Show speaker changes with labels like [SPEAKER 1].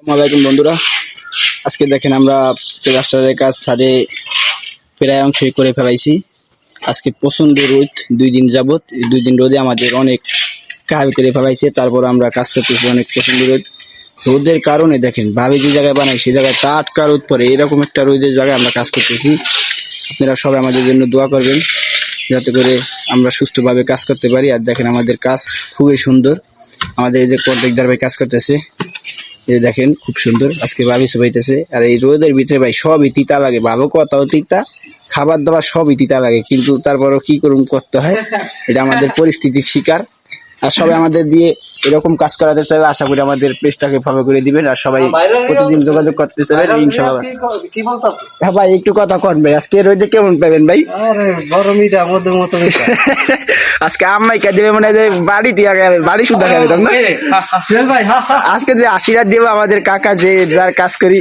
[SPEAKER 1] আসসালামাইকুম বন্ধুরা, আজকে দেখেন আমরা প্লাস্টারের কাজ ছাদে প্রায় অংশই করে ফেলাইছি। আজকে প্রচন্ড রোদ, 2 দিন যাবত, 2 দিন রোদে আমাদের অনেক কাজ করে ফেলাইছে। তারপর আমরা কাজ করতেছি, অনেক প্রচন্ড রোদের কারণে দেখেন ভাবে যে জায়গায় বানাই সে জায়গায় টাটকা রোদ পড়ে। এরকম একটা রোদের জায়গায় আমরা কাজ করতেছি। আপনারা সবাই আমাদের জন্য দোয়া করবেন যাতে করে আমরা সুষ্ঠুভাবে কাজ করতে পারি। আর দেখেন আমাদের কাজ খুবই সুন্দর। আমাদের এই যে কন্ট্রাক্টর ভাই কাজ করতেছে, এই দেখেন খুব সুন্দর। আজকে ভাবি সবাইতেছে। আর এই রোদের ভিতরে ভাই সবই তিতা লাগে, ভালো কথাও তিতা, খাবার দাবার সবই তিতা লাগে, কিন্তু তারপরও কি করুম, করতে হয়। এটা আমাদের পরিস্থিতির শিকার। আর সবাই আমাদের দিয়ে এরকম কাজ করাতে চাইবে, আশা করি আমাদের পেজটাকে ফলো করে দিবেন। আর সবাই প্রতিদিন যোগাযোগ করতে চাইবেন ইনশাআল্লাহ। হ্যাঁ ভাই, একটু কথা কন ভাই, আজকে রোদে কেমন পাবেন ভাই? আজকে আম্মাই কে দেবে মনে হয় যে বাড়ি দিয়ে গেলে, বাড়ি শুদ্ধা খাবে না আজকে যে আশীর্বাদ দেবো আমাদের কাকা যে যার কাজ করি।